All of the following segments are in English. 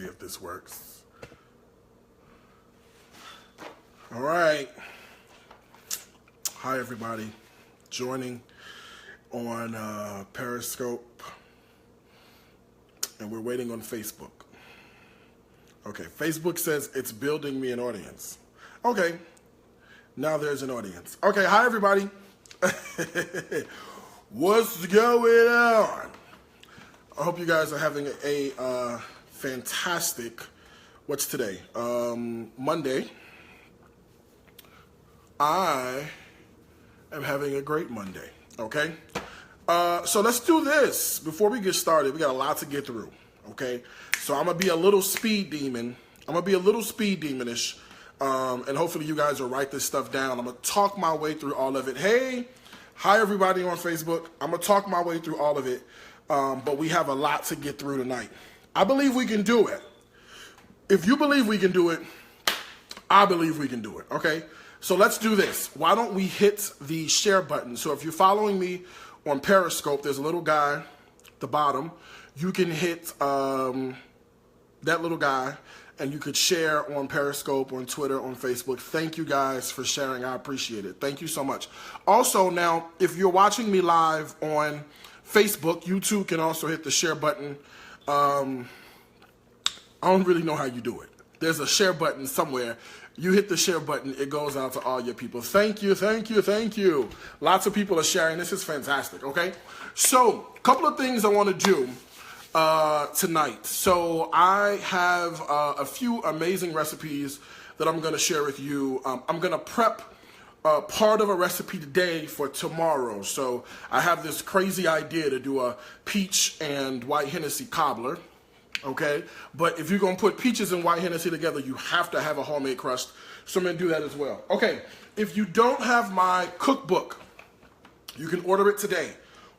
see if this works. All right. Hi, everybody. Joining on Periscope. And we're waiting on Facebook. Okay, Facebook says it's building me an audience. Okay, now there's an audience. Okay, hi, everybody. What's going on? I hope you guys are having a fantastic, what's today? Monday. I am having a great Monday, okay? So let's do this. Before we get started, we got a lot to get through, okay? So I'm going to be a little speed demon. I'm going to be a little speed demonish, and hopefully you guys will write this stuff down. I'm going to talk my way through all of it. Hey, hi, everybody on Facebook. I'm going to talk my way through all of it. But we have a lot to get through tonight. I believe we can do it. If you believe we can do it, I believe we can do it, okay? So let's do this. Why don't we hit the share button? So if you're following me on Periscope, there's a little guy at the bottom. You can hit that little guy, and you could share on Periscope, on Twitter, on Facebook. Thank you guys for sharing. I appreciate it. Thank you so much. Also, now, if you're watching me live on Facebook, you too can also hit the share button. I don't really know how you do it. There's a share button somewhere. You hit the share button, it goes out to all your people. Thank you, thank you, thank you. Lots of people are sharing. This is fantastic, okay? So, a couple of things I want to do tonight. So, I have a few amazing recipes that I'm going to share with you. I'm going to prep part of a recipe today for tomorrow. So I have this crazy idea to do a peach and white Hennessy cobbler, okay? But if you're gonna put peaches and white Hennessy together, you have to have a homemade crust. So I'm gonna do that as well. Okay, if you don't have my cookbook, you can order it today.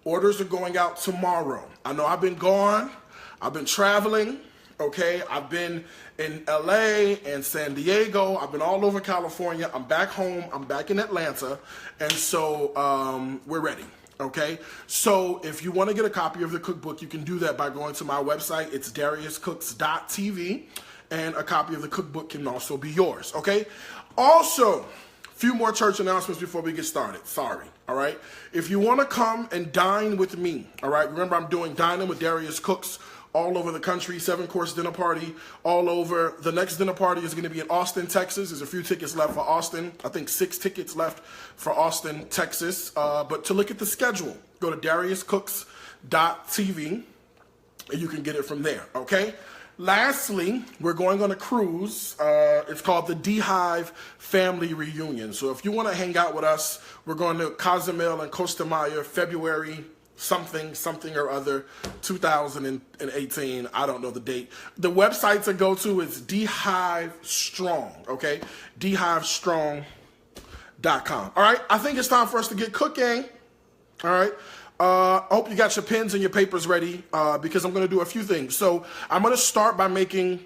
Orders are going out tomorrow. I know I've been gone, I've been traveling, okay? I've been in LA and San Diego. I've been all over California. I'm back home. I'm back in Atlanta. And so we're ready, okay? So if you want to get a copy of the cookbook, you can do that by going to my website. It's dariuscooks.tv. And a copy of the cookbook can also be yours, okay? Also, a few more church announcements before we get started. Sorry, all right? If you want to come and dine with me, all right? Remember, I'm doing Dining with Darius Cooks all over the country, 7-course dinner party, all over. The next dinner party is going to be in Austin, Texas. There's a few tickets left for Austin. I think 6 tickets left for Austin, Texas. But to look at the schedule, go to dariuscooks.tv, and you can get it from there, okay? Lastly, we're going on a cruise. It's called the D-Hive Family Reunion. So if you want to hang out with us, we're going to Cozumel and Costa Maya, February something or other, 2018. I don't know the date. The website to go to is D-Hive Strong, okay? DHiveStrong.com. All right, I think it's time for us to get cooking. All right. I hope you got your pens and your papers ready because I'm going to do a few things. So I'm going to start by making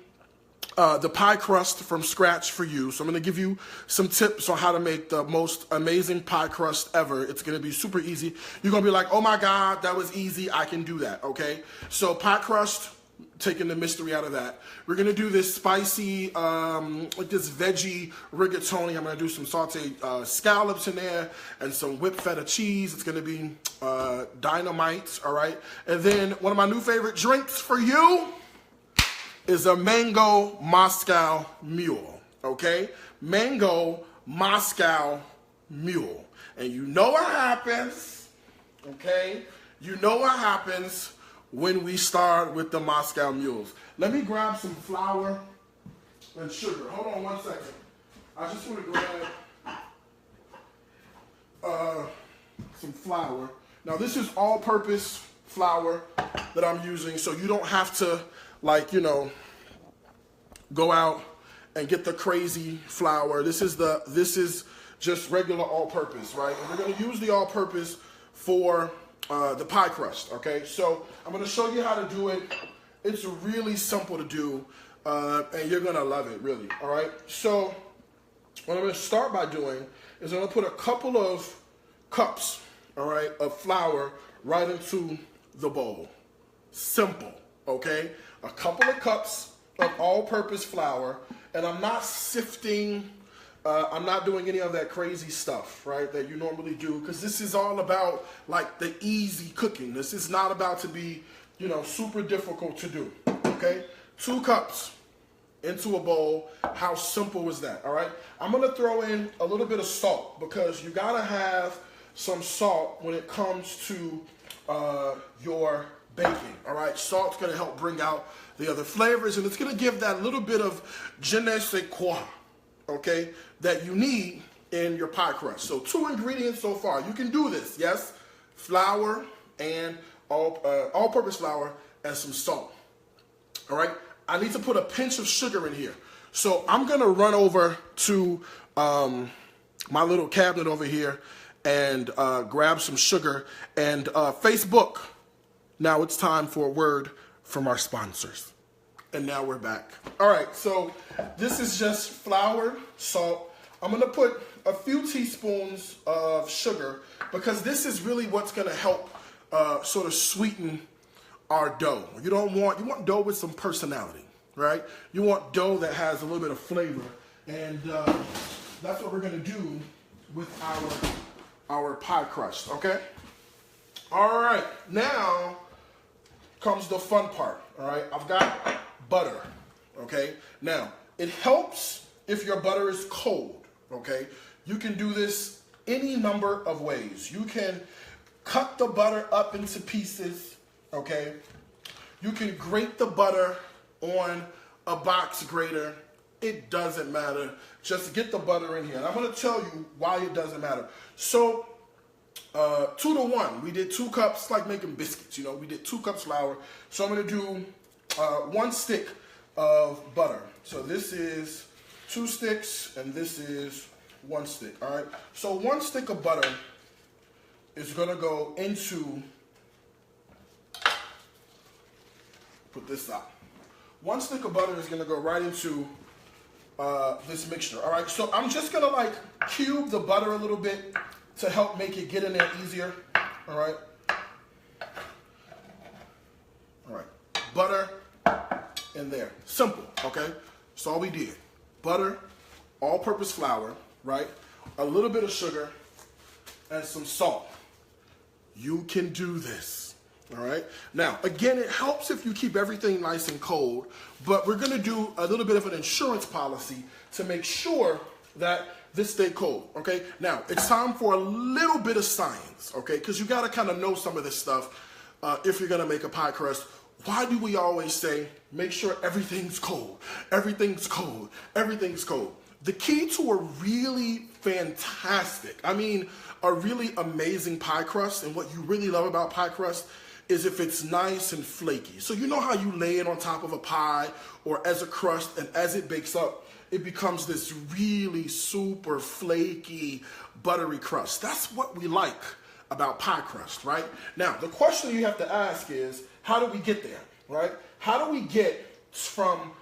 the pie crust from scratch for you. So I'm going to give you some tips on how to make the most amazing pie crust ever. It's going to be super easy. You're going to be like, oh my God, that was easy. I can do that, okay? So pie crust, taking the mystery out of that. We're going to do this spicy, like this veggie rigatoni. I'm going to do some sauteed scallops in there and some whipped feta cheese. It's going to be dynamite, all right? And then one of my new favorite drinks for you is a mango Moscow mule, okay? Mango Moscow mule. And you know what happens, okay? You know what happens when we start with the Moscow mules. Let me grab some flour and sugar. Hold on one second. I just want to grab some flour. Now this is all-purpose flour that I'm using, so you don't have to, like, you know, go out and get the crazy flour. This is just regular all-purpose, right? And we're going to use the all-purpose for the pie crust, okay? So I'm going to show you how to do it. It's really simple to do, and you're going to love it, really, all right? So what I'm going to start by doing is I'm going to put a couple of cups, all right, of flour right into the bowl. Simple, okay? A couple of cups of all-purpose flour, and I'm not sifting, I'm not doing any of that crazy stuff, right, that you normally do, because this is all about, like, the easy cooking. This is not about to be, you know, super difficult to do, okay? 2 cups into a bowl. How simple is that, all right? I'm going to throw in a little bit of salt, because you got to have some salt when it comes to your baking, all right? Salt's going to help bring out the other flavors, and it's going to give that little bit of je ne sais quoi, okay, that you need in your pie crust. So 2 ingredients so far. You can do this, yes? Flour and all-purpose flour and some salt, all right? I need to put a pinch of sugar in here. So I'm going to run over to my little cabinet over here and grab some sugar. And Facebook, now it's time for a word from our sponsors. And now we're back. All right, so this is just flour, salt. I'm going to put a few teaspoons of sugar, because this is really what's going to help sort of sweeten our dough. You want dough with some personality, right? You want dough that has a little bit of flavor, and that's what we're going to do with our pie crust, okay? All right, now comes the fun part, all right? I've got butter, okay? Now, it helps if your butter is cold, okay? You can do this any number of ways. You can cut the butter up into pieces, okay? You can grate the butter on a box grater. It doesn't matter. Just get the butter in here. And I'm going to tell you why it doesn't matter. So, 2 to 1. We did 2 cups, like making biscuits, you know. We did 2 cups flour. So I'm going to do 1 stick of butter. So this is 2 sticks, and this is 1 stick, all right? So 1 stick of butter is going to go into, put this out. 1 stick of butter is going to go right into this mixture, all right? So I'm just going to, like, cube the butter a little bit to help make it get in there easier, all right? All right, butter in there. Simple, okay? That's all we did. Butter, all-purpose flour, right? A little bit of sugar, and some salt. You can do this, all right? Now, again, it helps if you keep everything nice and cold, but we're going to do a little bit of an insurance policy to make sure that this stay cold, okay? Now, it's time for a little bit of science, okay? Because you got to kind of know some of this stuff if you're going to make a pie crust. Why do we always say, make sure everything's cold, everything's cold, everything's cold? The key to a really fantastic, I mean, a really amazing pie crust, and what you really love about pie crust is if it's nice and flaky. So you know how you lay it on top of a pie or as a crust, and as it bakes up, it becomes this really super flaky, buttery crust. That's what we like about pie crust, right? Now, the question you have to ask is, how do we get there, right? How do we get from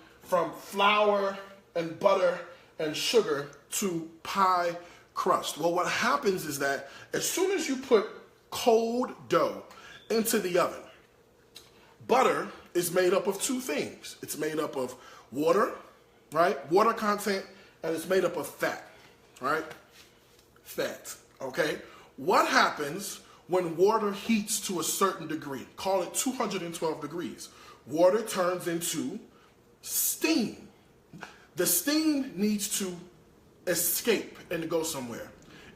flour and butter and sugar to pie crust? Well, what happens is that as soon as you put cold dough into the oven, butter is made up of 2 things. It's made up of water, right? Water content, and it's made up of fat, right? Fat, okay? What happens when water heats to a certain degree? Call it 212 degrees. Water turns into steam. The steam needs to escape and go somewhere.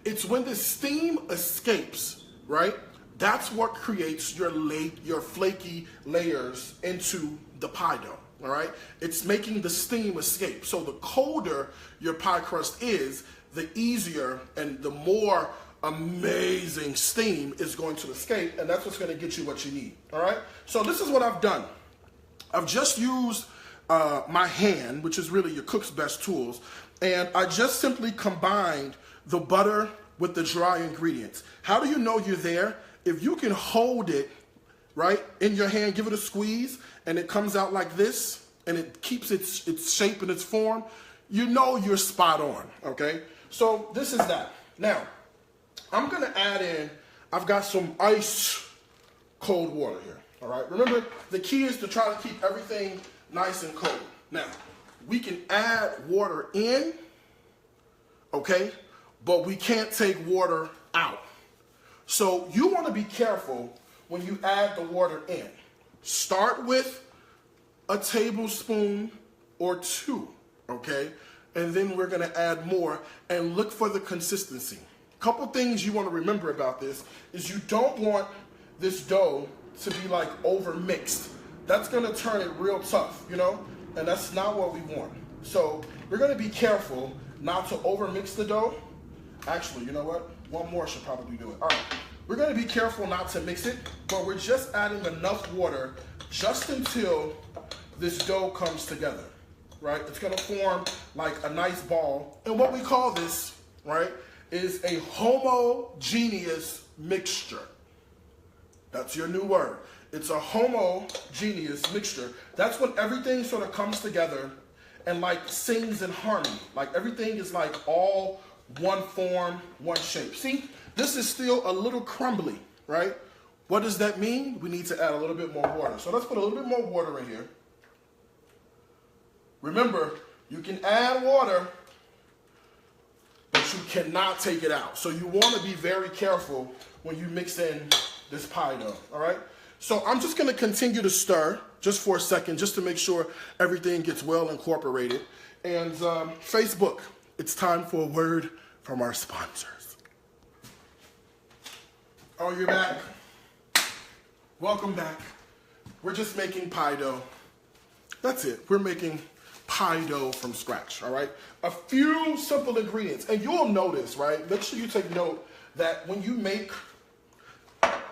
It's when the steam escapes, right? That's what creates your flaky layers into the pie dough, all right? It's making the steam escape. So the colder your pie crust is, the easier and the more amazing steam is going to escape, and that's what's going to get you what you need, all right? So this is what I've done. I've just used my hand, which is really your cook's best tools, and I just simply combined the butter with the dry ingredients. How do you know you're there? If you can hold it, right, in your hand, give it a squeeze, and it comes out like this, and it keeps its shape and its form, you know you're spot on, okay? So this is that. Now, I'm going to add in, I've got some ice cold water here, all right? Remember, the key is to try to keep everything nice and cold, Now, we can add water in, okay, but we can't take water out. So you want to be careful when you add the water in. Start with a tablespoon or 2, okay? And then we're going to add more and look for the consistency. Couple things you want to remember about this is you don't want this dough to be like over mixed. That's going to turn it real tough, you know? And that's not what we want. So we're going to be careful not to over mix the dough. Actually, you know what? One more should probably do it. All right. We're going to be careful not to mix it, but we're just adding enough water just until this dough comes together, right? It's going to form like a nice ball. And what we call this, right, is a homogeneous mixture. That's your new word. It's a homogeneous mixture. That's when everything sort of comes together and like sings in harmony. Like everything is like all one form, one shape. See, this is still a little crumbly, right? What does that mean? We need to add a little bit more water. So let's put a little bit more water in here. Remember, you can add water, but you cannot take it out. So you want to be very careful when you mix in this pie dough, all right? So I'm just going to continue to stir just for a second, just to make sure everything gets well incorporated. And Facebook, it's time for a word from our sponsors. Oh, you're back. Welcome back. We're just making pie dough. That's it. We're making pie dough from scratch, all right? A few simple ingredients. And you'll notice, right? Make sure you take note that when you make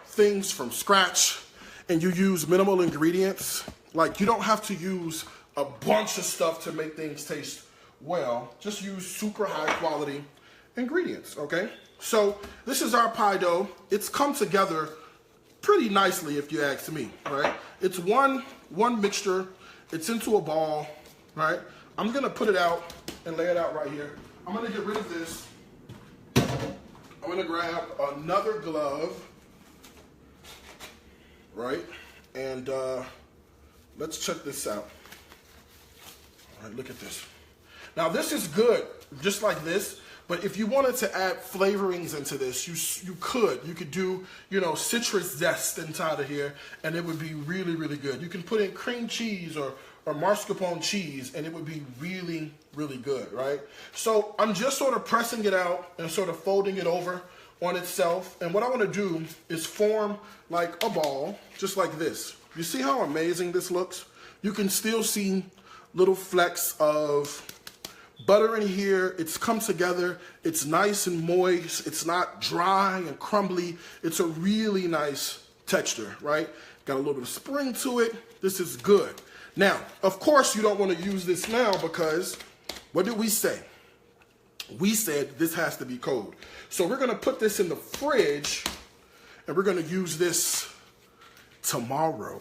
things from scratch and you use minimal ingredients, like you don't have to use a bunch of stuff to make things taste well. Just use super high quality ingredients, okay? So this is our pie dough. It's come together pretty nicely if you ask me, right? It's one mixture. It's into a ball, right? I'm gonna put it out and lay it out right here. I'm gonna get rid of this. I'm gonna grab another glove, right? And let's check this out. All right, look at this. Now this is good, just like this, but if you wanted to add flavorings into this, you could do, you know, citrus zest inside of here, and it would be really, really good. You can put in cream cheese or mascarpone cheese, and it would be really, really good, right? So I'm just sort of pressing it out and sort of folding it over on itself. And what I want to do is form like a ball, just like this. You see how amazing this looks? You can still see little flecks of butter in here. It's come together. It's nice and moist. It's not dry and crumbly. It's a really nice texture, right? Got a little bit of spring to it. This is good. Now, of course, you don't want to use this now because what did we say? We said this has to be cold. So we're going to put this in the fridge and we're going to use this tomorrow,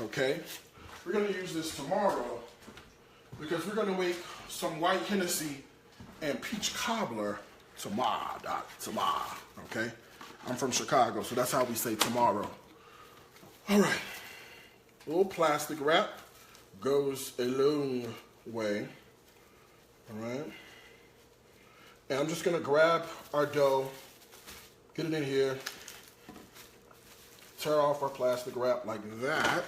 okay? We're going to use this tomorrow because we're going to make some white Hennessy and peach cobbler tomorrow, okay? I'm from Chicago, so that's how we say tomorrow. All right, a little plastic wrap goes a long way, all right? And I'm just gonna grab our dough, get it in here, tear off our plastic wrap like that.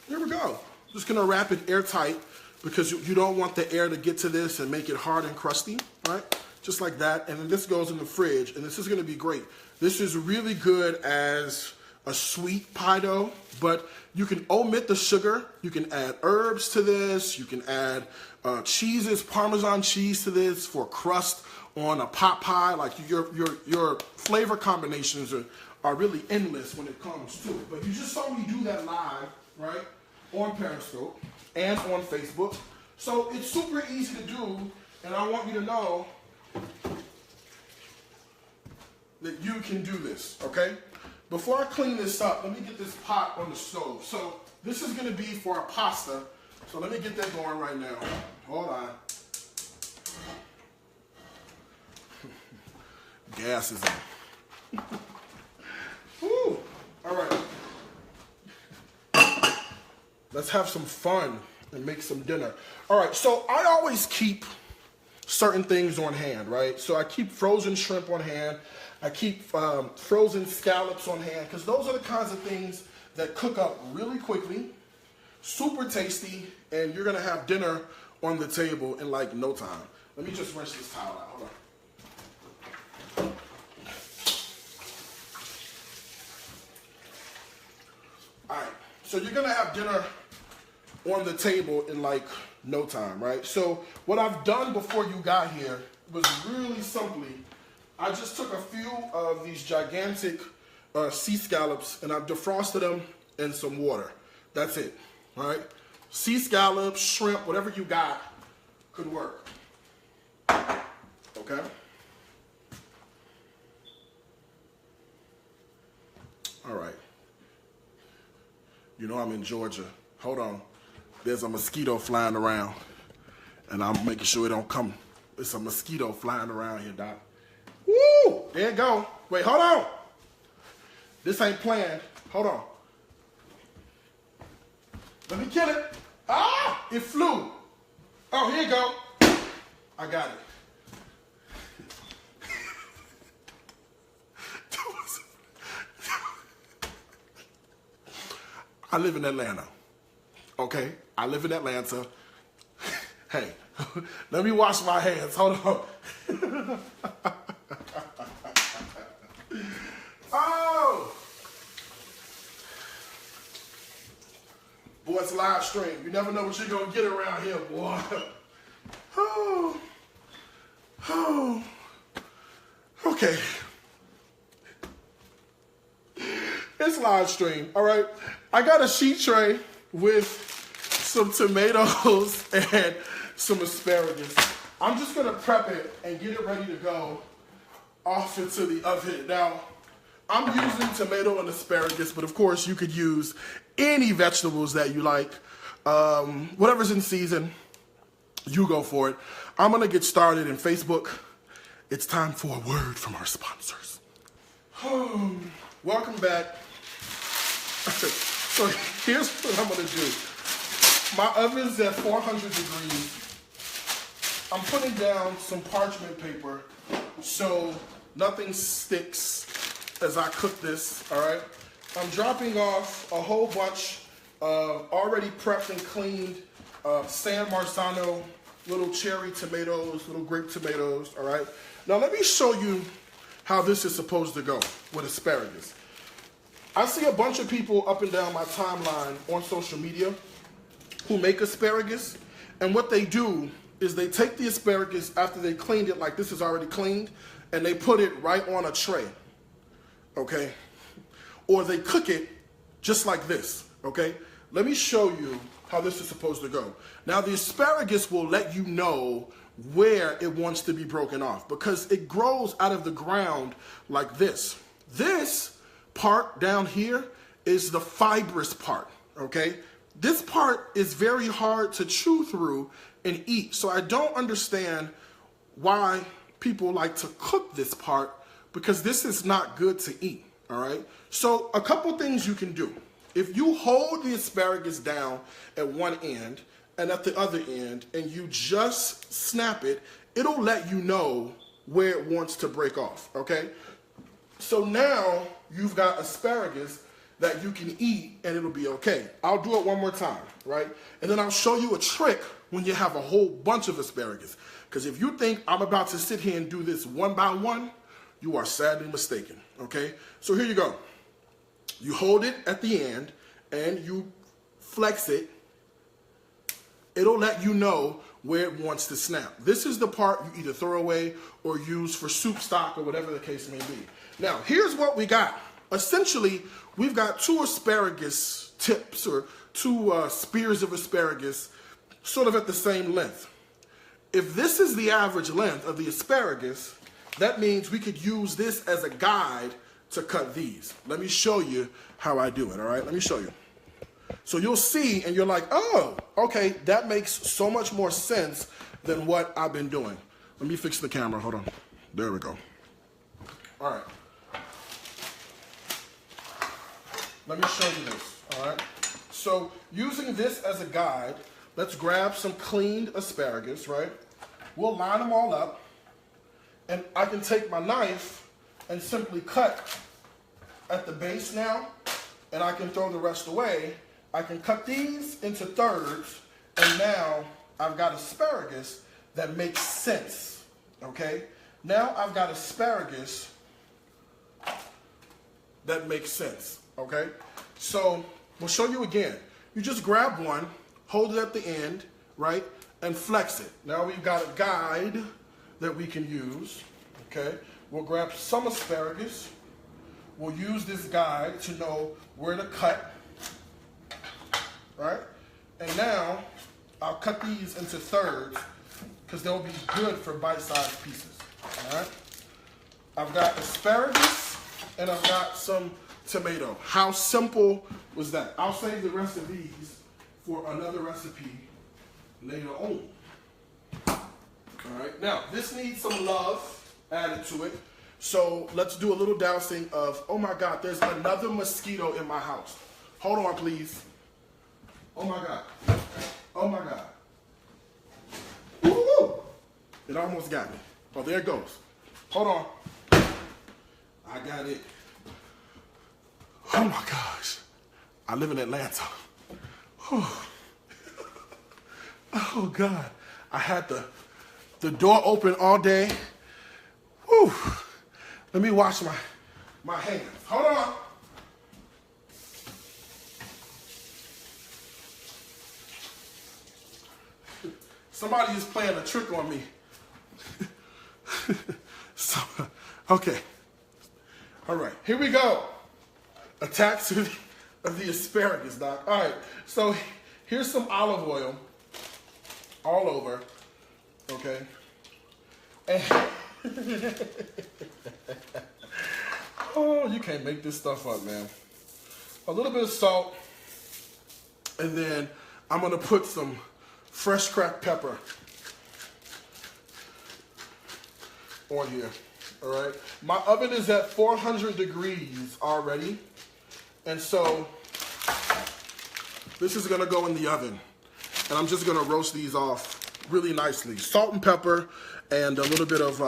Here we go. Just gonna wrap it airtight because you don't want the air to get to this and make it hard and crusty, right? Just like that. And then this goes in the fridge, and this is gonna be great. This is really good as a sweet pie dough, but you can omit the sugar. You can add herbs to this. You can add cheeses, Parmesan cheese to this for crust on a pot pie. Like your flavor combinations are really endless when it comes to it. But you just saw me do that live, right? On Periscope and on Facebook. So it's super easy to do, and I want you to know that you can do this, okay? Before I clean this up, let me get this pot on the stove. So this is gonna be for our pasta. So let me get that going right now. Hold on. Gas is in. Woo! All right. Let's have some fun and make some dinner. All right, so I always keep certain things on hand, right? So I keep frozen shrimp on hand. I keep frozen scallops on hand, because those are the kinds of things that cook up really quickly, super tasty, and you're gonna have dinner on the table in like no time. Let me just rinse this towel out, hold on. All right, so you're gonna have dinner on the table in like no time, right? So what I've done before you got here was really simply, I just took a few of these gigantic sea scallops and I've defrosted them in some water. That's it, all right? Sea scallops, shrimp, whatever you got could work, okay? All right. You know I'm in Georgia. Hold on. There's a mosquito flying around, and I'm making sure it don't come. It's a mosquito flying around here, Doc. Woo! There it go. Wait, hold on. This ain't planned. Hold on. Let me kill it. Ah! It flew. Oh, here you go. I got it. I live in Atlanta. Okay? I live in Atlanta. Hey, let me wash my hands. Hold on. Oh! Boy, it's live stream. You never know what you're going to get around here, boy. Oh. Oh. Okay. It's live stream, all right? I got a sheet tray with some tomatoes and some asparagus. I'm just gonna prep it and get it ready to go off into the oven. Now, I'm using tomato and asparagus, but of course you could use any vegetables that you like. Whatever's in season, you go for it. I'm gonna get started in Facebook. It's time for a word from our sponsors. Welcome back. So here's what I'm gonna do. My oven's at 400 degrees. I'm putting down some parchment paper so nothing sticks as I cook this, all right? I'm dropping off a whole bunch of already prepped and cleaned San Marzano little cherry tomatoes, little grape tomatoes, all right? Now let me show you how this is supposed to go with asparagus. I see a bunch of people up and down my timeline on social media who make asparagus, and what they do is they take the asparagus after they cleaned it, like this is already cleaned, and they put it right on a tray, okay? Or they cook it just like this, okay? Let me show you how this is supposed to go. Now the asparagus will let you know where it wants to be broken off because it grows out of the ground like this. This part down here is the fibrous part, okay? This part is very hard to chew through and eat, so I don't understand why people like to cook this part because this is not good to eat, all right? So a couple things you can do. If you hold the asparagus down at one end and at the other end and you just snap it, it'll let you know where it wants to break off, okay? So now you've got asparagus that you can eat and it'll be okay. I'll do it one more time, right? And then I'll show you a trick when you have a whole bunch of asparagus. Because if you think I'm about to sit here and do this one by one, you are sadly mistaken, okay? So here you go. You hold it at the end and you flex it. It'll let you know where it wants to snap. This is the part you either throw away or use for soup stock or whatever the case may be. Now, here's what we got. Essentially, we've got two asparagus tips or two spears of asparagus sort of at the same length. If this is the average length of the asparagus, that means we could use this as a guide to cut these. Let me show you how I do it, all right? Let me show you. So you'll see and you're like, oh, okay, that makes so much more sense than what I've been doing. Let me fix the camera, hold on. There we go. All right. Let me show you this, all right? So using this as a guide, let's grab some cleaned asparagus, right? We'll line them all up, and I can take my knife and simply cut at the base now, and I can throw the rest away. I can cut these into thirds, and now I've got asparagus that makes sense, okay? Now I've got asparagus that makes sense, okay? So we'll show you again. You just grab one, hold it at the end, right, and flex it. Now we've got a guide that we can use, okay? We'll grab some asparagus. We'll use this guide to know where to cut, right? And now I'll cut these into thirds because they'll be good for bite-sized pieces, all right? I've got asparagus and I've got some tomato. How simple was that? I'll save the rest of these for another recipe later on. All right, now this needs some love added to it. So let's do a little dousing of, oh my God, there's another mosquito in my house. Hold on, please. Oh my God. Oh my God. Woo! It almost got me. Oh, there it goes. Hold on. I got it. Oh my gosh. I live in Atlanta. Oh God. I had the door open all day. Whew. Let me wash my hands. Hold on. Somebody is playing a trick on me. Okay. All right, here we go. Attacks of the asparagus, Doc. All right, so here's some olive oil all over, okay? And oh, you can't make this stuff up, man. A little bit of salt, and then I'm gonna put some fresh cracked pepper on here, all right? My oven is at 400 degrees already, and so this is gonna go in the oven, and I'm just gonna roast these off really nicely. Salt and pepper and a little bit of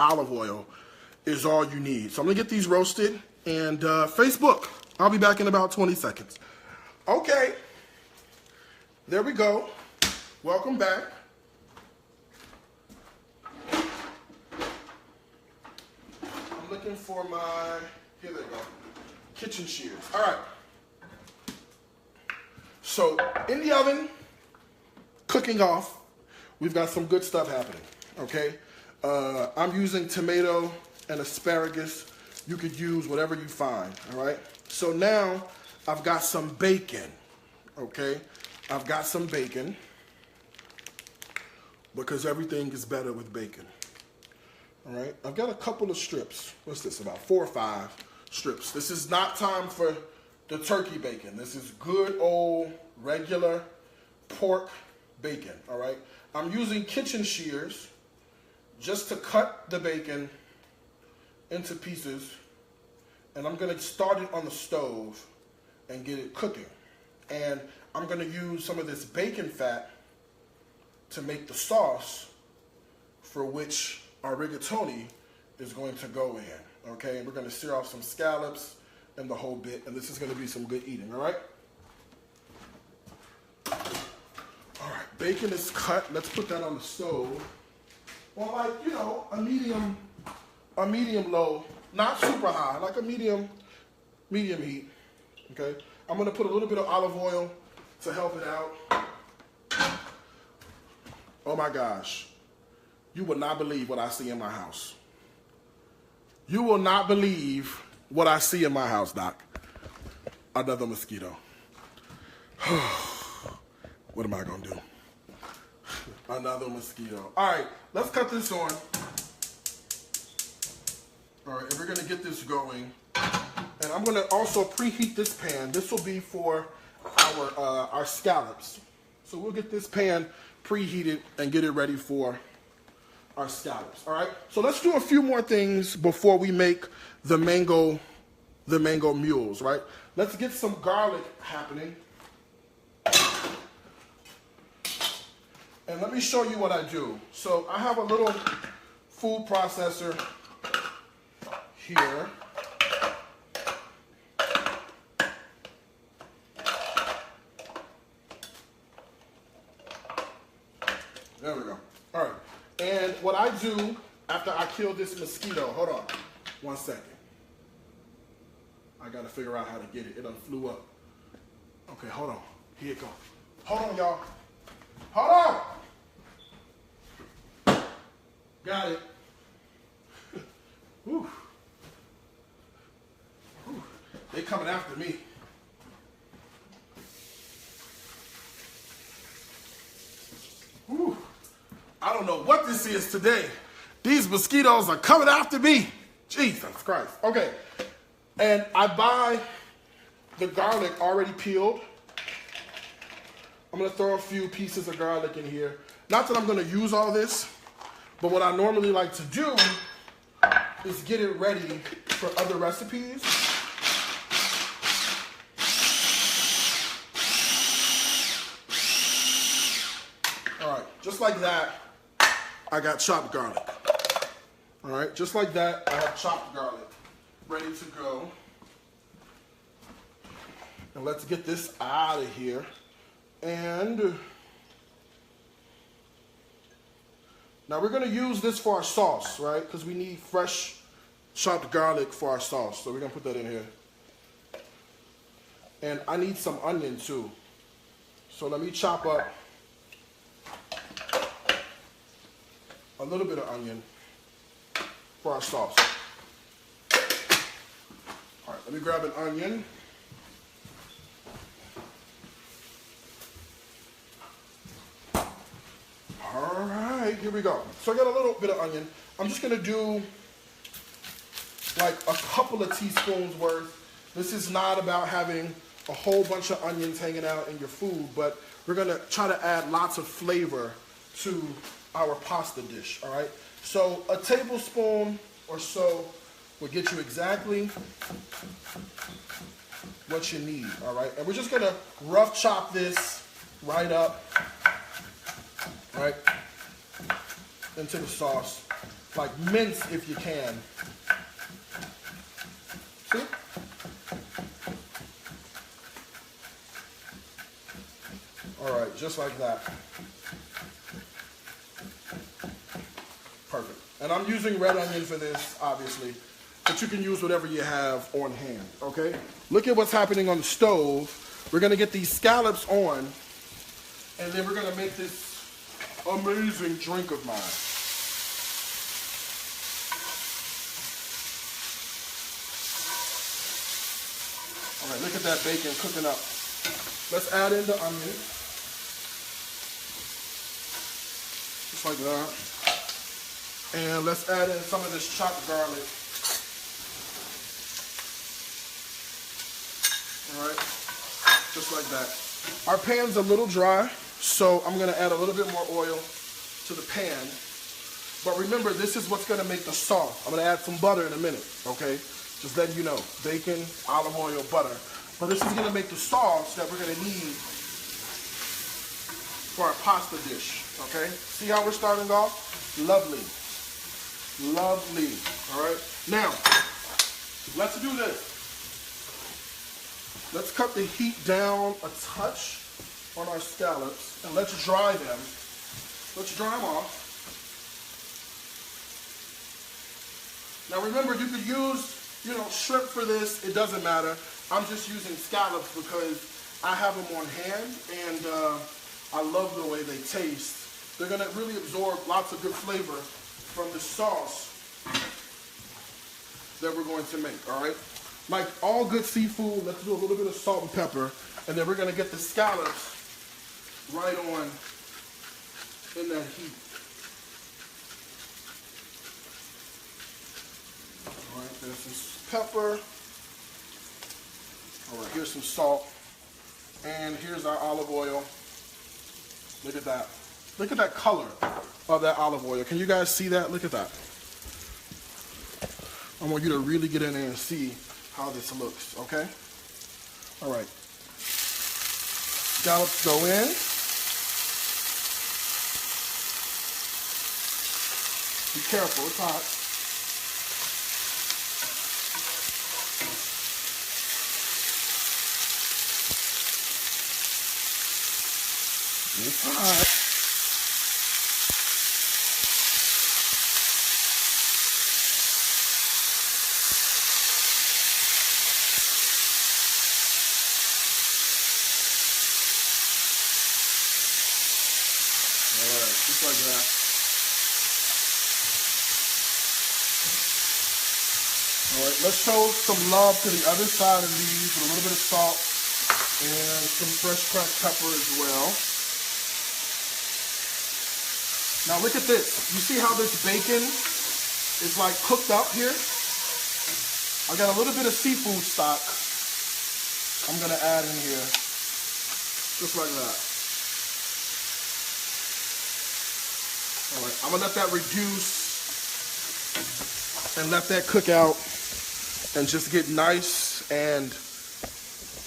olive oil is all you need. So I'm gonna get these roasted, and Facebook, I'll be back in about 20 seconds. Okay, there we go. Welcome back. I'm looking for my, here they go, kitchen shears. All right. So in the oven, cooking off, we've got some good stuff happening, okay? I'm using tomato and asparagus. You could use whatever you find, all right? So now I've got some bacon, okay? I've got some bacon because everything is better with bacon, all right? I've got a couple of strips. What's this, about 4 or 5 strips. This is not time for the turkey bacon. This is good old regular pork bacon, all right? I'm using kitchen shears just to cut the bacon into pieces, and I'm gonna start it on the stove and get it cooking. And I'm gonna use some of this bacon fat to make the sauce for which our rigatoni is going to go in, okay? And we're gonna sear off some scallops and the whole bit, and this is gonna be some good eating, all right? All right, bacon is cut. Let's put that on the stove. On like, you know, a medium low, not super high, like a medium heat, okay? I'm gonna put a little bit of olive oil to help it out. Oh my gosh. You will not believe what I see in my house. You will not believe what I see in my house, Doc. Another mosquito. What am I gonna do? Another mosquito. All right, let's cut this on. All right, and we're gonna get this going. And I'm gonna also preheat this pan. This will be for our scallops. So we'll get this pan preheated and get it ready for our scallops. All right, so let's do a few more things before we make the mango mules, right? Let's get some garlic happening. And let me show you what I do. So I have a little food processor here. There we go. All right. And what I do after I kill this mosquito, hold on 1 second. I got to figure out how to get it. It done flew up. Okay, hold on. Here it go. Hold on, y'all. Hold on. Got it. Whew. Whew. They coming after me. Whew. I don't know what this is today. These mosquitoes are coming after me. Jesus Christ. Okay. And I buy the garlic already peeled. I'm going to throw a few pieces of garlic in here. Not that I'm going to use all this, but what I normally like to do is get it ready for other recipes. All right, just like that, I got chopped garlic. All right, just like that, I have chopped garlic ready to go. And let's get this out of here. And now we're gonna use this for our sauce, right? Because we need fresh chopped garlic for our sauce. So we're gonna put that in here. And I need some onion too. So let me chop up a little bit of onion for our sauce. All right, let me grab an onion. All right, here we go. So I got a little bit of onion. I'm just gonna do like a couple of teaspoons worth. This is not about having a whole bunch of onions hanging out in your food, but we're gonna try to add lots of flavor to our pasta dish, all right? So a tablespoon or so will get you exactly what you need, all right? And we're just gonna rough chop this right up, right, into the sauce. Like mince if you can. See? All right, just like that. Perfect. And I'm using red onion for this, obviously, but you can use whatever you have on hand, okay? Look at what's happening on the stove. We're gonna get these scallops on, and then we're gonna make this amazing drink of mine. All right, look at that bacon cooking up. Let's add in the onion. Just like that. And let's add in some of this chopped garlic. All right, just like that. Our pan's a little dry, so I'm gonna add a little bit more oil to the pan. But remember, this is what's gonna make the sauce. I'm gonna add some butter in a minute, okay? Just letting you know, bacon, olive oil, butter. But this is gonna make the sauce that we're gonna need for our pasta dish, okay? See how we're starting off? Lovely. Lovely, all right? Now, let's do this. Let's cut the heat down a touch on our scallops and let's dry them. Let's dry them off. Now remember, you could use, shrimp for this. It doesn't matter. I'm just using scallops because I have them on hand and I love the way they taste. They're gonna really absorb lots of good flavor from the sauce that we're going to make, all right? Like all good seafood, let's do a little bit of salt and pepper, and then we're gonna get the scallops right on in that heat. All right, there's some pepper. All right, here's some salt, and here's our olive oil. Look at that. Look at that color of that olive oil. Can you guys see that? Look at that. I want you to really get in there and see how this looks, okay? All right. Scallops go in. Be careful, it's hot. It's hot. Alright, just like that. Alright, let's show some love to the other side of these with a little bit of salt and some fresh cracked pepper as well. Now look at this. You see how this bacon is like cooked up here? I got a little bit of seafood stock I'm gonna add in here. Just like that. Alright, I'm gonna let that reduce and let that cook out and just get nice and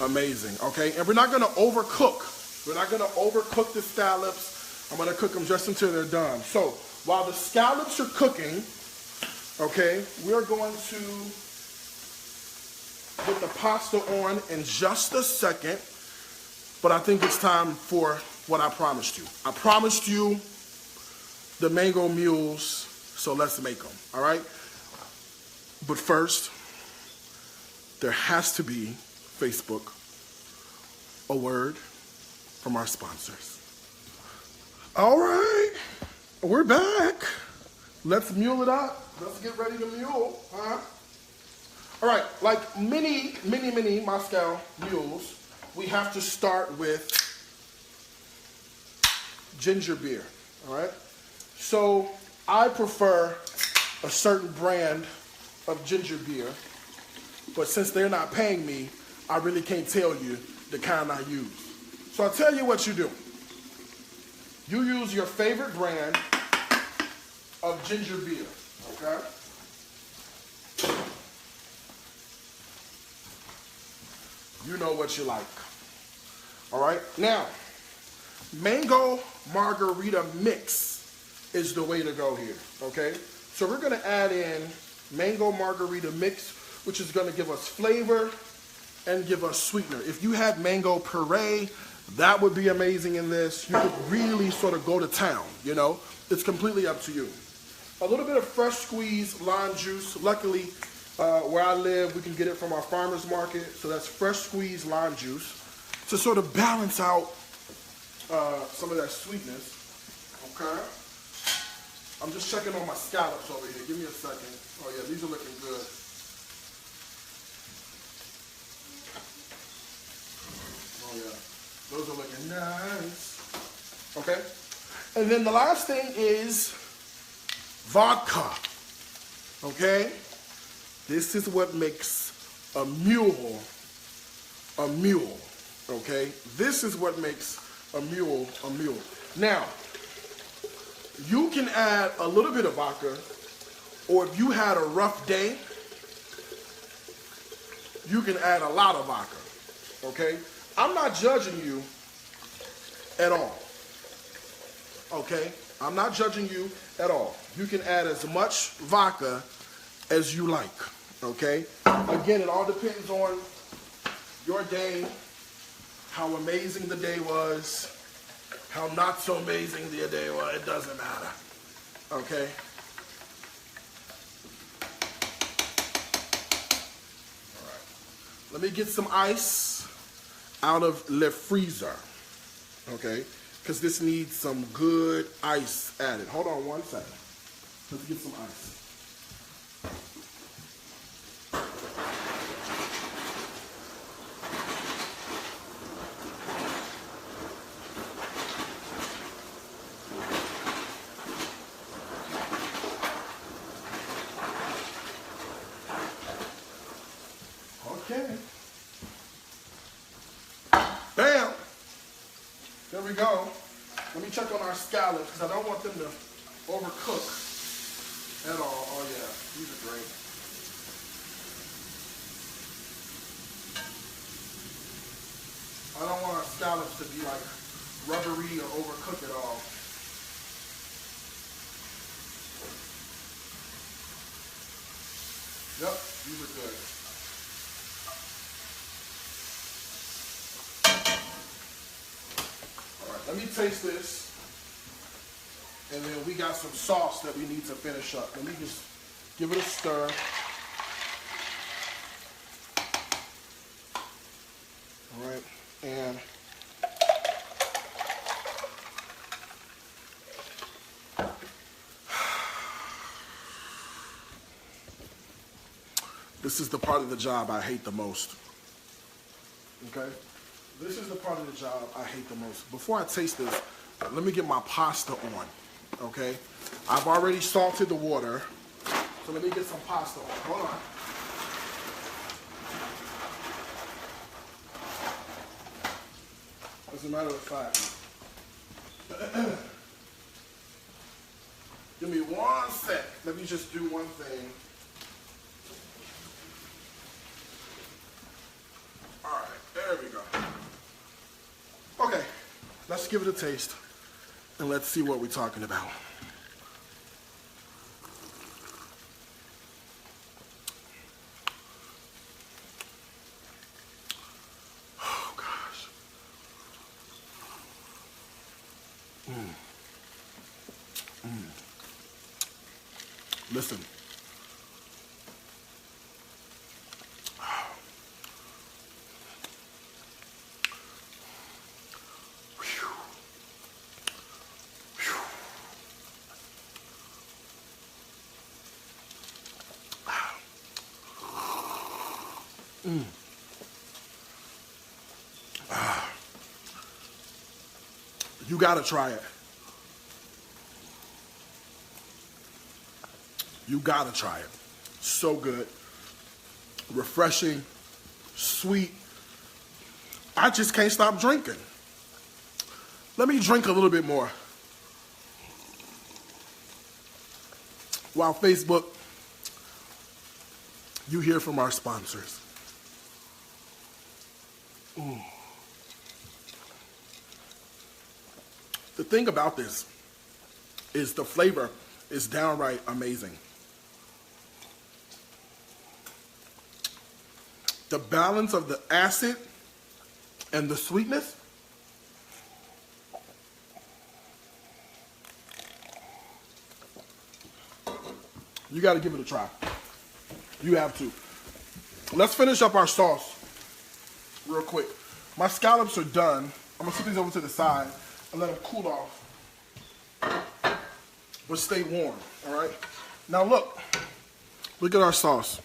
amazing, okay? And we're not gonna overcook. We're not gonna overcook the scallops. I'm gonna cook them just until they're done. So while the scallops are cooking, okay, we're going to put the pasta on in just a second, but I think it's time for what I promised you. I promised you the mango mules, so let's make them, all right? But first, there has to be, Facebook, a word from our sponsors. All right, we're back. Let's mule it up. Let's get ready to mule, huh? All right, like many Moscow mules, we have to start with ginger beer, all right? So I prefer a certain brand of ginger beer, but since they're not paying me, I really can't tell you the kind I use. So I'll tell you what you do. You use your favorite brand of ginger beer, okay? You know what you like. All right? Now, mango margarita mix is the way to go here, okay? So we're gonna add in mango margarita mix, which is gonna give us flavor and give us sweetener. If you had mango puree, that would be amazing in this. You could really sort of go to town, you know? It's completely up to you. A little bit of fresh squeezed lime juice. Luckily, where I live, we can get it from our farmer's market. So that's fresh squeezed lime juice to sort of balance out some of that sweetness, okay? I'm just checking on my scallops over here. Give me a second. Oh yeah, these are looking good. Oh yeah. Those are looking nice. Okay? And then the last thing is vodka. Okay? This is what makes a mule a mule. Okay? This is what makes a mule a mule. Now, you can add a little bit of vodka, or if you had a rough day, you can add a lot of vodka. Okay? I'm not judging you at all, okay? I'm not judging you at all. You can add as much vodka as you like, okay? Again, it all depends on your day, how amazing the day was, how not so amazing the day was. It doesn't matter, okay? All right. Let me get some ice out of the freezer, okay? Because this needs some good ice added. Hold on one second. Let's get some ice. Okay. Bam! There we go. Let me check on our scallops because I don't want them to overcook at all. Oh yeah, these are great. I don't want our scallops to be like rubbery or overcook at all. Let me taste this. And then we got some sauce that we need to finish up. Let me just give it a stir. All right, and this is the part of the job I hate the most. Okay? This is the part of the job I hate the most. Before I taste this, let me get my pasta on. Okay? I've already salted the water. So let me get some pasta on. Hold on. As a matter of fact, give me 1 sec. Let me just do one thing. All right, there we go. Okay, let's give it a taste, and let's see what we're talking about. Listen. You gotta try it. You gotta try it. So good. Refreshing. Sweet. I just can't stop drinking. Let me drink a little bit more. While Facebook, you hear from our sponsors. The thing about this is the flavor is downright amazing. The balance of the acid and the sweetness. You got to give it a try. You have to. Let's finish up our sauce real quick. My scallops are done. I'm going to put these over to the side and let them cool off. But stay warm, all right? Now look at our sauce.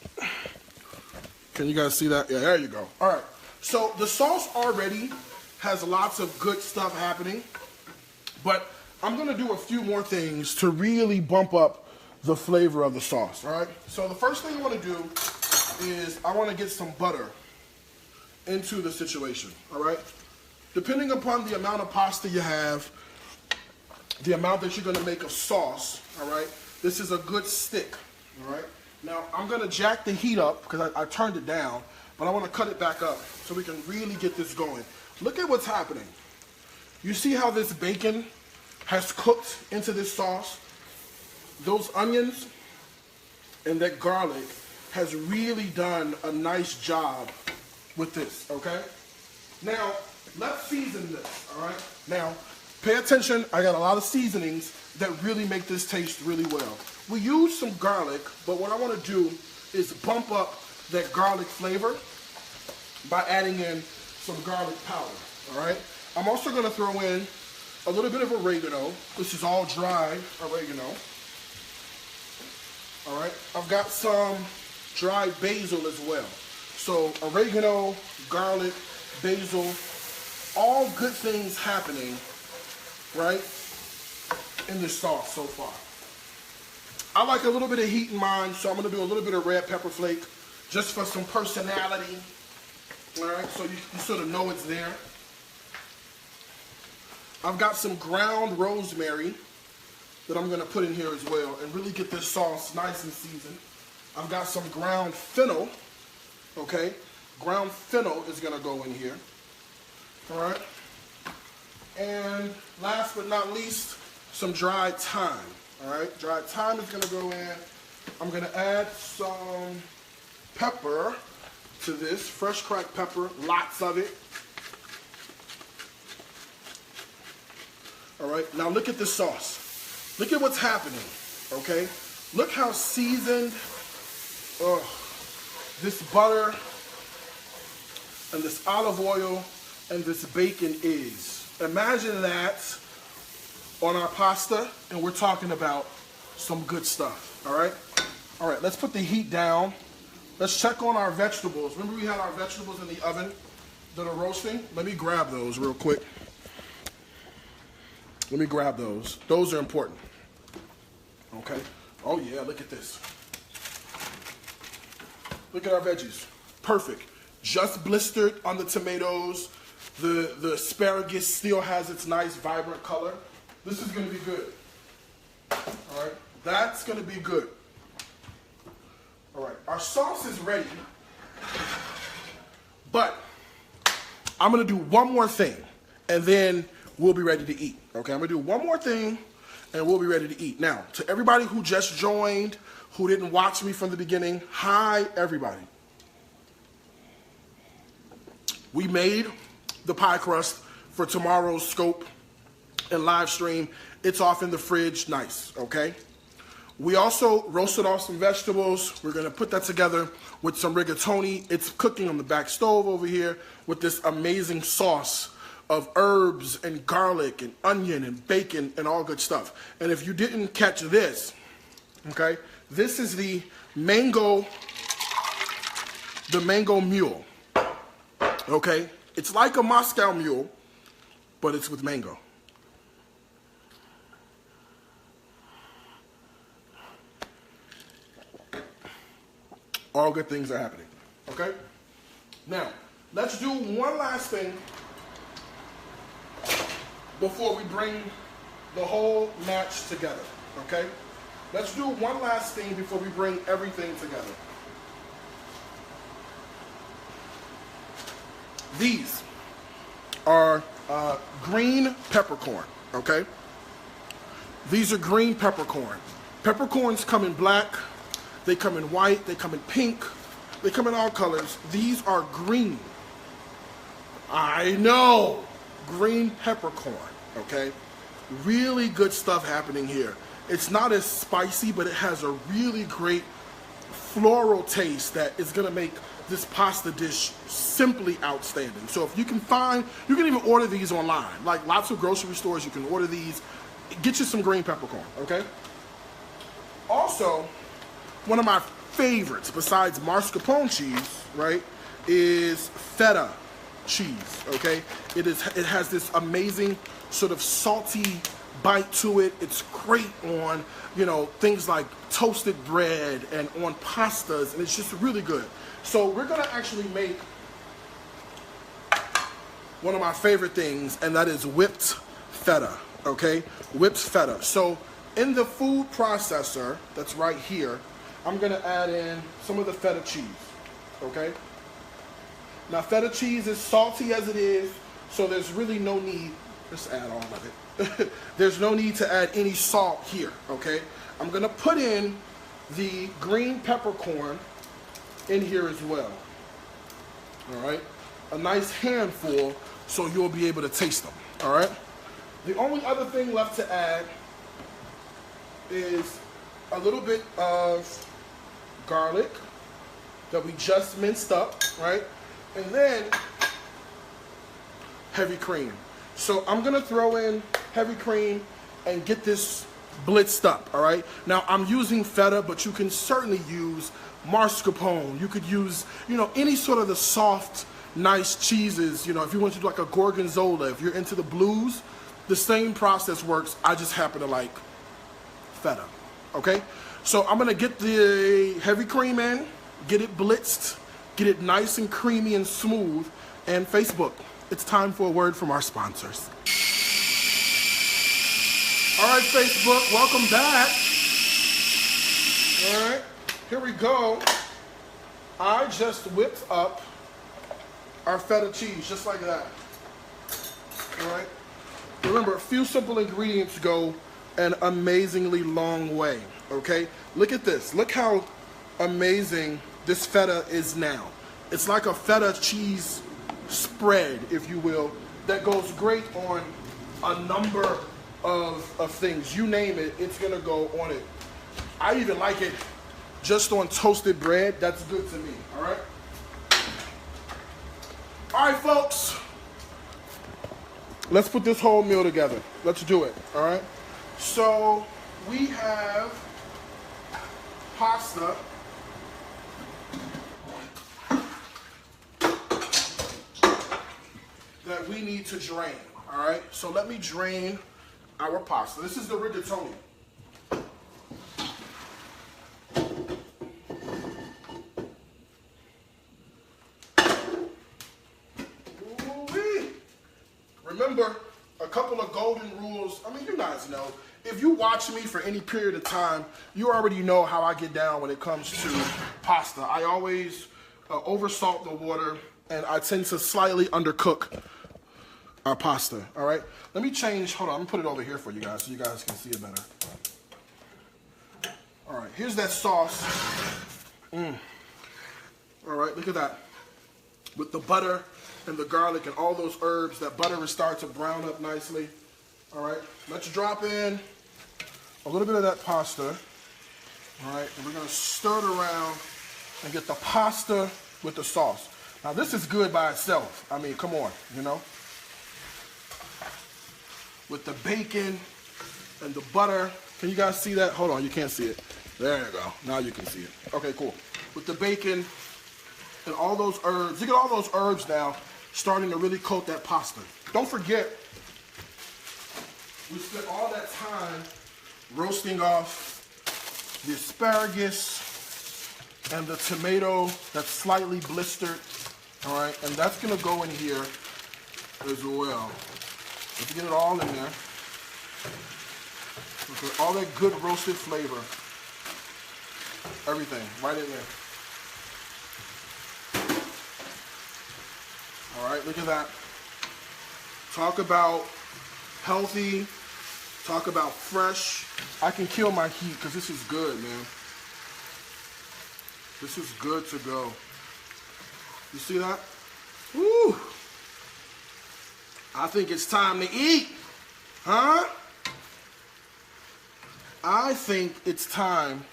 Can you guys see that? Yeah, there you go. All right, so the sauce already has lots of good stuff happening, but I'm gonna do a few more things to really bump up the flavor of the sauce, all right? So the first thing I wanna do is I wanna get some butter into the situation, all right? Depending upon the amount of pasta you have, the amount that you're gonna make of sauce, all right? This is a good stick, all right? Now, I'm gonna jack the heat up because I turned it down, but I wanna cut it back up so we can really get this going. Look at what's happening. You see how this bacon has cooked into this sauce? Those onions and that garlic has really done a nice job with this, okay? Now, let's season this, all right? Now, pay attention, I got a lot of seasonings that really make this taste really well. We use some garlic, but what I want to do is bump up that garlic flavor by adding in some garlic powder, all right? I'm also going to throw in a little bit of oregano. This is all dry oregano, all right? I've got some dried basil as well. So oregano, garlic, basil, all good things happening, right, in this sauce so far. I like a little bit of heat in mine, so I'm gonna do a little bit of red pepper flake just for some personality, all right, so you sort of know it's there. I've got some ground rosemary that I'm gonna put in here as well and really get this sauce nice and seasoned. I've got some ground fennel, okay? Ground fennel is gonna go in here, all right? And last but not least, some dried thyme. All right, dried thyme is gonna go in. I'm gonna add some pepper to this, fresh cracked pepper, lots of it. All right, now look at this sauce. Look at what's happening, okay? Look how seasoned this butter and this olive oil and this bacon is. Imagine that on our pasta, and we're talking about some good stuff, all right? All right, let's put the heat down. Let's check on our vegetables. Remember we had our vegetables in the oven that are roasting? Let me grab those real quick. Let me grab those. Those are important. Okay. Oh yeah, look at this. Look at our veggies. Perfect. Just blistered on the tomatoes. The asparagus still has its nice vibrant color. This is going to be good. All right. That's going to be good. All right. Our sauce is ready. But I'm going to do one more thing, and then we'll be ready to eat. Okay, I'm going to do one more thing, and we'll be ready to eat. Now, to everybody who just joined, who didn't watch me from the beginning, hi, everybody. We made the pie crust for tomorrow's scope and live stream. It's off in the fridge, nice, okay? We also roasted off some vegetables. We're gonna put that together with some rigatoni. It's cooking on the back stove over here with this amazing sauce of herbs and garlic and onion and bacon and all good stuff. And if you didn't catch this, okay, this is the mango mule, okay? It's like a Moscow mule, but it's with mango. All good things are happening, okay? Now, let's do one last thing before we bring the whole match together, okay? Let's do one last thing before we bring everything together. These are green peppercorn, okay? These are green peppercorn. Peppercorns come in black, they come in white, they come in pink, they come in all colors. These are green. I know, green peppercorn, okay? Really good stuff happening here. It's not as spicy, but it has a really great floral taste that is gonna make this pasta dish simply outstanding. So if you can find, you can even order these online. Like lots of grocery stores, you can order these. Get you some green peppercorn, okay? Also, one of my favorites besides mascarpone cheese, right, is feta cheese, okay? It has this amazing sort of salty bite to it. It's great on, you know, things like toasted bread and on pastas, and it's just really good. So we're gonna actually make one of my favorite things, and that is whipped feta, okay? Whipped feta. So in the food processor that's right here, I'm gonna add in some of the feta cheese, okay? Now feta cheese is salty as it is, so there's really no need, just add all of it. There's no need to add any salt here, okay? I'm gonna put in the green peppercorn in here as well, all right? A nice handful so you'll be able to taste them, all right? The only other thing left to add is a little bit of garlic that we just minced up, right? And then heavy cream. So I'm gonna throw in heavy cream and get this blitzed up, all right? Now I'm using feta, but you can certainly use mascarpone. You could use, you know, any sort of the soft, nice cheeses. You know, if you want to do like a gorgonzola, if you're into the blues, the same process works. I just happen to like feta, okay? So I'm gonna get the heavy cream in, get it blitzed, get it nice and creamy and smooth, and Facebook, it's time for a word from our sponsors. All right, Facebook, welcome back. All right, here we go. I just whipped up our feta cheese, just like that. All right. Remember, a few simple ingredients go an amazingly long way, okay? Look at this. Look how amazing this feta is now. It's like a feta cheese spread, if you will, that goes great on a number of things. You name it, it's gonna go on it. I even like it just on toasted bread. That's good to me, all right? All right, folks. Let's put this whole meal together. Let's do it, all right? So we have pasta. That we need to drain, all right? So let me drain our pasta. This is the rigatoni. Ooh-wee. Remember, a couple of golden rules. I mean, you guys know. If you watch me for any period of time, you already know how I get down when it comes to pasta. I always oversalt the water, and I tend to slightly undercook our pasta, all right? Let me change, hold on, I'm gonna put it over here for you guys so you guys can see it better. All right, here's that sauce. All right, look at that. With the butter and the garlic and all those herbs, that butter is starting to brown up nicely. All right, let's drop in a little bit of that pasta. All right, and we're gonna stir it around and get the pasta with the sauce. Now this is good by itself. I mean, come on, you know? With the bacon and the butter. Can you guys see that? Hold on, you can't see it. There you go. Now you can see it. Okay, cool. With the bacon and all those herbs. Look at all those herbs now starting to really coat that pasta. Don't forget, we spent all that time roasting off the asparagus and the tomato that's slightly blistered. All right, and that's gonna go in here as well. Let's get it all in there. Okay, all that good roasted flavor. Everything, right in there. All right, look at that. Talk about healthy, talk about fresh. I can kill my heat because this is good, man. This is good to go. You see that? Woo! I think it's time to eat, huh? I think it's time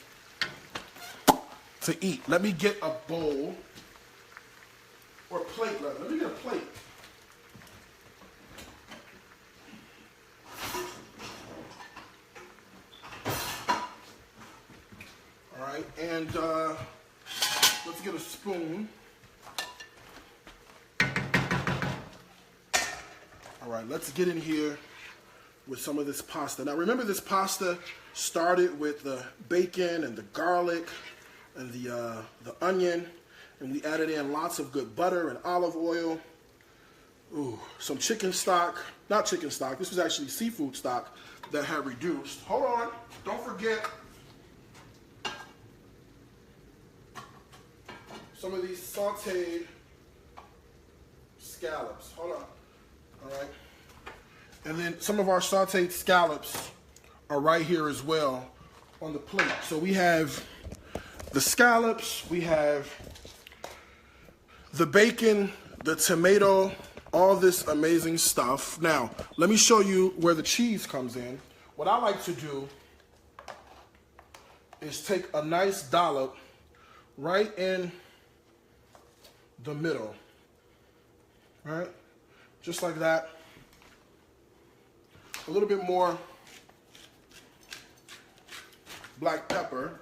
to eat. Let me get a bowl, or a plate rather. Let me get a plate. All right, and let's get a spoon. All right, let's get in here with some of this pasta. Now remember, this pasta started with the bacon and the garlic and the onion, and we added in lots of good butter and olive oil. Ooh, some chicken stock, not chicken stock, this was actually seafood stock that had reduced. Hold on, don't forget some of these sauteed scallops. Hold on. All right. And then some of our sauteed scallops are right here as well on the plate. So we have the scallops, we have the bacon, the tomato, all this amazing stuff. Now, let me show you where the cheese comes in. What I like to do is take a nice dollop right in the middle, right? Just like that. A little bit more black pepper.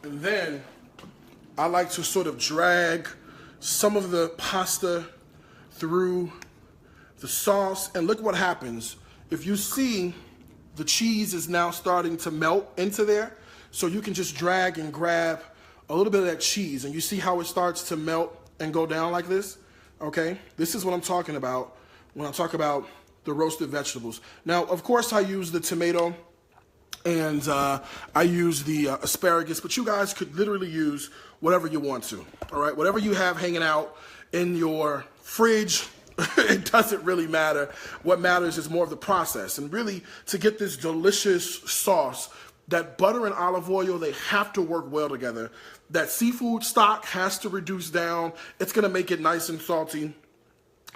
And then I like to sort of drag some of the pasta through the sauce. And look what happens. If you see, the cheese is now starting to melt into there. So you can just drag and grab a little bit of that cheese. And you see how it starts to melt and go down like this? Okay, this is what I'm talking about when I talk about the roasted vegetables. Now, of course, I use the tomato and I use the asparagus, but you guys could literally use whatever you want to, all right? Whatever you have hanging out in your fridge, it doesn't really matter. What matters is more of the process. And really, to get this delicious sauce, that butter and olive oil, they have to work well together. That seafood stock has to reduce down. It's gonna make it nice and salty.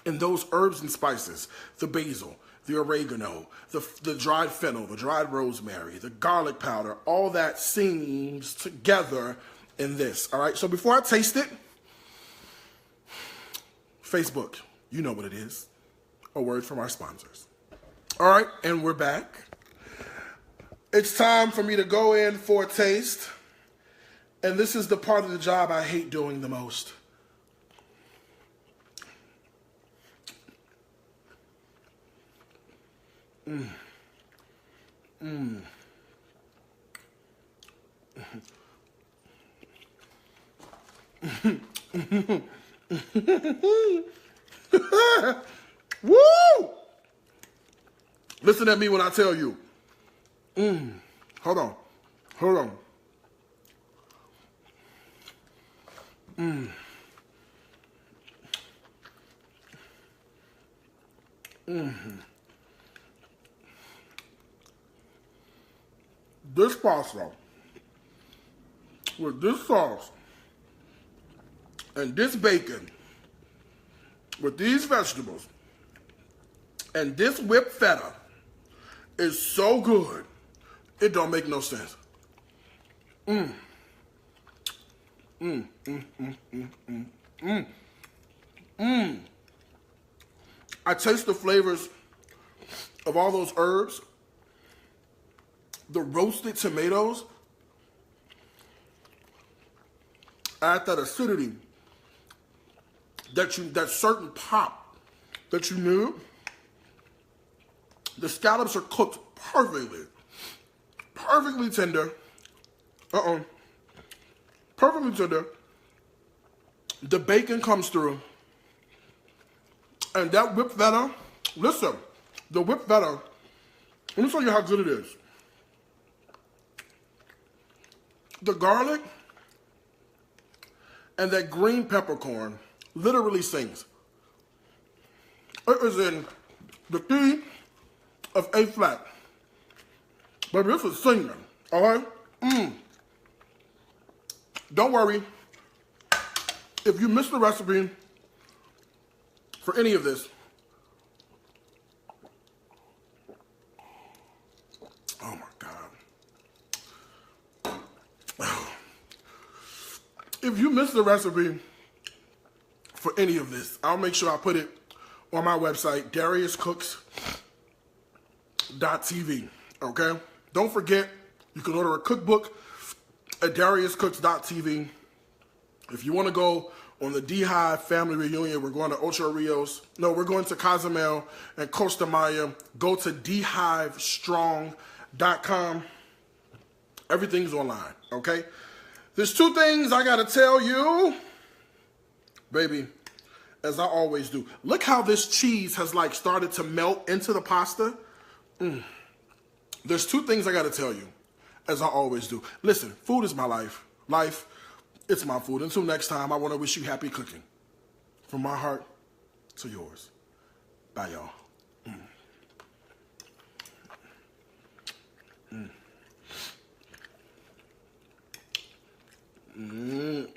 And those herbs and spices, the basil, the oregano, the dried fennel, the dried rosemary, the garlic powder, all that sings together in this, all right? So before I taste it, Facebook, you know what it is. A word from our sponsors. All right, and we're back. It's time for me to go in for a taste. And this is the part of the job I hate doing the most. Woo! Listen at me when I tell you. Hold on. This pasta with this sauce and this bacon with these vegetables and this whipped feta is so good, it don't make no sense. I taste the flavors of all those herbs, the roasted tomatoes, add that acidity, that certain pop that you need. The scallops are cooked perfectly tender. Perfectly tender. The bacon comes through. And that whipped feta, listen, the whipped feta, let me show you how good it is. The garlic and that green peppercorn literally sings. It is in the key of A flat. Baby, this is singing, all right? Don't worry. If you missed the recipe for any of this, oh my God. If you missed the recipe for any of this, I'll make sure I put it on my website, DariusCooks.tv, okay? Don't forget, you can order a cookbook at DariusCooks.tv. If you want to go on the D-Hive family reunion, we're going to Ocho Rios. No, we're going to Cozumel and Costa Maya. Go to dhivestrong.com. Everything's online, okay? There's two things I got to tell you, baby, as I always do. Look how this cheese has like started to melt into the pasta. There's two things I got to tell you, as I always do. Listen, food is my life. Life, it's my food. Until next time, I want to wish you happy cooking. From my heart to yours. Bye, y'all. Ooh.